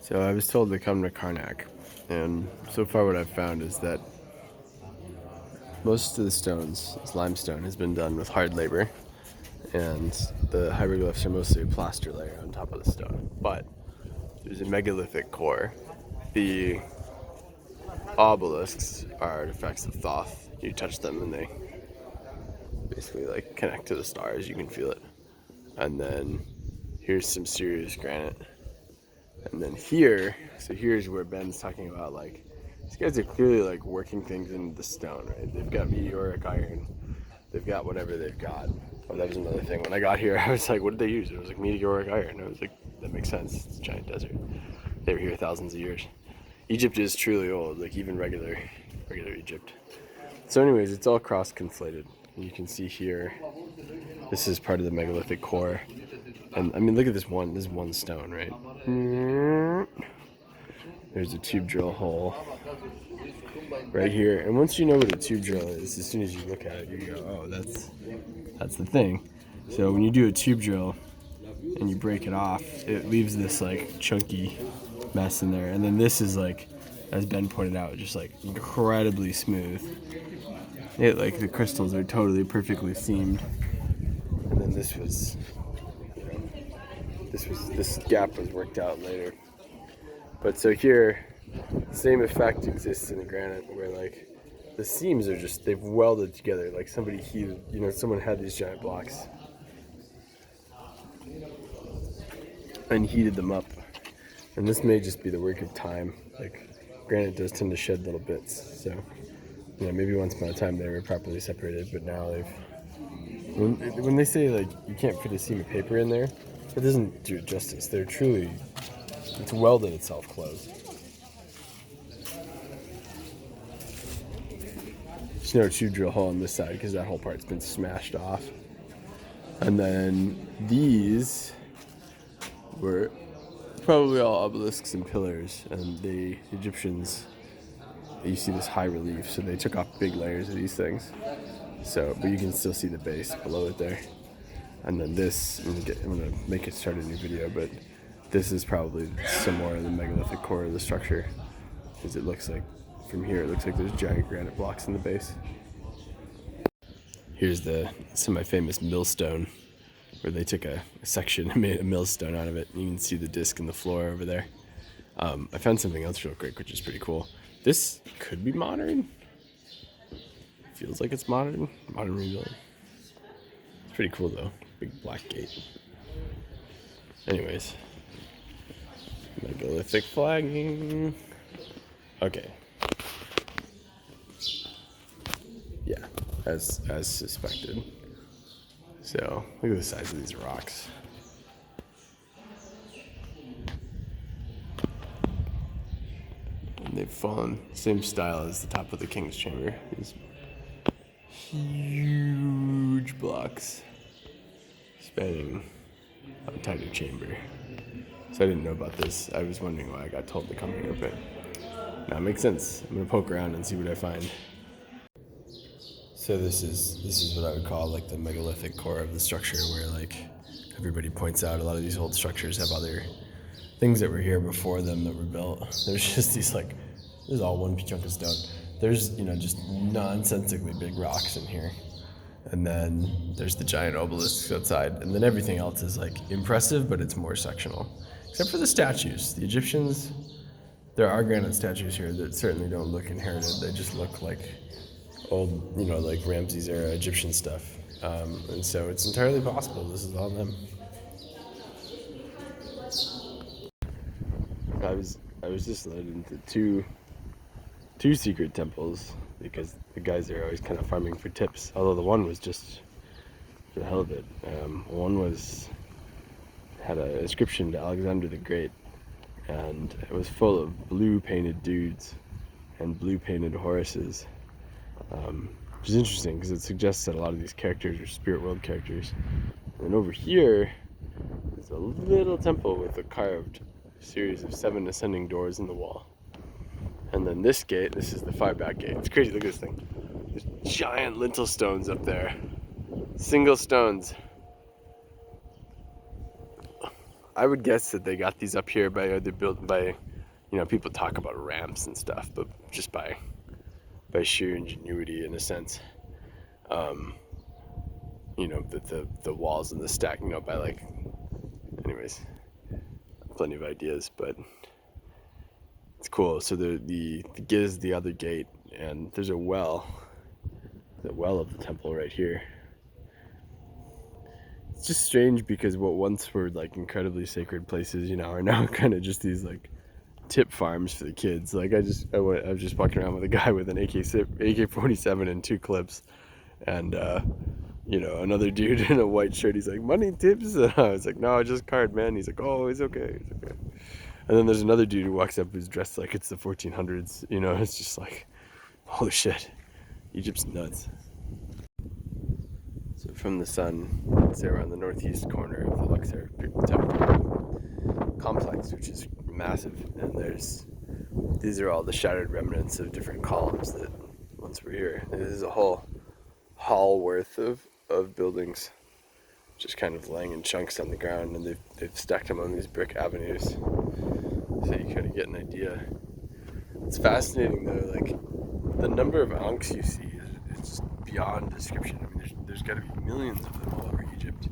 So I was told to come to Karnak, and so far what I've found is that most of the stones, this limestone, has been done with hard labor, and the hieroglyphs are mostly a plaster layer on top of the stone. But there's a megalithic core. The obelisks are artifacts of Thoth. You touch them and they basically like connect to the stars. You can feel it. And then here's some serious granite. And then here, so here's where Ben's talking about like, these guys are clearly like working things into the stone, right? They've got meteoric iron, they've got whatever they've got. Oh, that was another thing. When I got here, I was like, what did they use? It was like meteoric iron. I was like, that makes sense. It's a giant desert. They were here thousands of years. Egypt is truly old, like even regular Egypt. So anyways, it's all cross-conflated. And you can see here, this is part of the megalithic core. And I mean, look at this one stone, right? There's a tube drill hole right here. And once you know what a tube drill is, as soon as you look at it, you go, oh, that's the thing. So when you do a tube drill and you break it off, it leaves this like chunky mess in there. And then this is like, as Ben pointed out, just like incredibly smooth. It like the crystals are totally perfectly seamed. And then this gap was worked out later. But so here, same effect exists in the granite where like the seams are just, they've welded together like somebody heated, someone had these giant blocks and heated them up. And this may just be the work of time. Like granite does tend to shed little bits. So, maybe once upon a time they were properly separated, but now when they say like you can't fit a seam of paper in there, it doesn't do it justice. They're truly, it's welded itself closed. There's no tube drill hole on this side because that whole part's been smashed off. And then these were probably all obelisks and pillars, and the Egyptians, you see this high relief, so they took off big layers of these things. So, but you can still see the base below it there. And then this, I'm gonna make it start a new video, but this is probably somewhere in the megalithic core of the structure, because it looks like, from here, it looks like there's giant granite blocks in the base. Here's the semi-famous millstone, where they took a section and made a millstone out of it. You can see the disc in the floor over there. I found something else real quick, which is pretty cool. This could be modern. Feels like it's modern rebuild. It's pretty cool though. Big black gate. Anyways, megalithic flagging. Okay. Yeah, as suspected. So look at the size of these rocks. And they've fallen same style as the top of the king's chamber. These huge blocks spanning a tighter chamber. So I didn't know about this. I was wondering why I got told to come here, but now it makes sense. I'm gonna poke around and see what I find. So this is what I would call like the megalithic core of the structure, where like everybody points out a lot of these old structures have other things that were here before them that were built. There's just these like, this is all one chunk of stone. There's, just nonsensically big rocks in here. And then there's the giant obelisks outside. And then everything else is like impressive, but it's more sectional. Except for the statues. The Egyptians, there are granite statues here that certainly don't look inherited. They just look like old, like Ramses era Egyptian stuff. And so it's entirely possible this is all them. I was just led into two secret temples because the guys there are always kind of farming for tips. Although the one was just for the hell of it. One had an inscription to Alexander the Great, and it was full of blue painted dudes and blue painted horses, which is interesting because it suggests that a lot of these characters are spirit world characters. And over here is a little temple with a carved series of 7 ascending doors in the wall. And then this gate, this is the far back gate. It's crazy, look at this thing. There's giant lintel stones up there. Single stones. I would guess that they got these up here by either built by, people talk about ramps and stuff, but just by sheer ingenuity in a sense. The walls and the stack, by like, anyways, plenty of ideas, but it's cool. So the is the other gate, and there's a well, the well of the temple right here. It's just strange because what once were like incredibly sacred places, are now kind of just these like tip farms for the kids. Like I was just walking around with a guy with an AK-47 and 2 clips, and another dude in a white shirt. He's like, money tips? And I was like, no, just card, man. He's like, oh, it's okay. And then there's another dude who walks up who's dressed like it's the 1400s. It's just like, holy shit, Egypt's nuts. So from the sun, it's there on the northeast corner of the Luxor temple complex, which is massive. And these are all the shattered remnants of different columns that once were here. This is a whole hall worth of buildings just kind of laying in chunks on the ground, and they've stacked them on these brick avenues so you kind of get an idea. It's fascinating though, like the number of ankhs you see is just beyond description. I mean, there's got to be millions of them all over Egypt.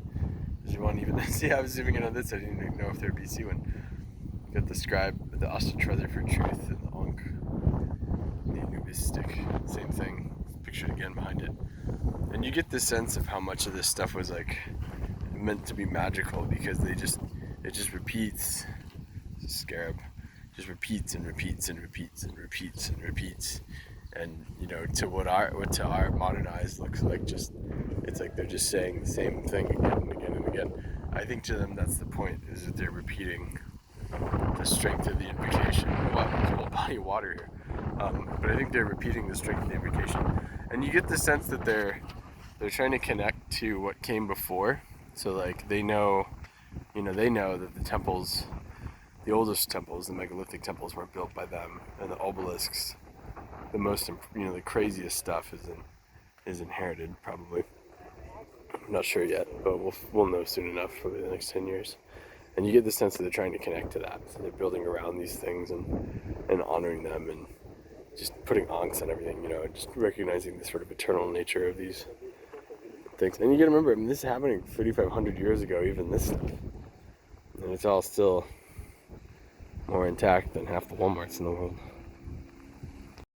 There's one even, see, I was zooming in on this, I didn't even know if they're BC one. Got the scribe, the Ostrotrether for truth, and the ankh, the Anubis stick, same thing, pictured again behind it. And you get the sense of how much of this stuff was like meant to be magical, because it just repeats. It's a scarab, just repeats and repeats and repeats and repeats and repeats. And to what to our modern eyes looks like just, it's like they're just saying the same thing again and again and again. I think to them that's the point, is that they're repeating the strength of the invocation. Well, there's a whole body of water here, but I think they're repeating the strength of the invocation. And you get the sense that they're trying to connect to what came before. So like they know that the temples, the oldest temples, the megalithic temples, weren't built by them, and the obelisks, the most, the craziest stuff is inherited probably. I'm not sure yet, but we'll know soon enough, probably the next 10 years. And you get the sense that they're trying to connect to that. So they're building around these things and honoring them, and just putting ankhs on everything, just recognizing the sort of eternal nature of these things. And you gotta remember, I mean, this is happening 3,500 years ago, even this stuff. And it's all still more intact than half the Walmarts in the world.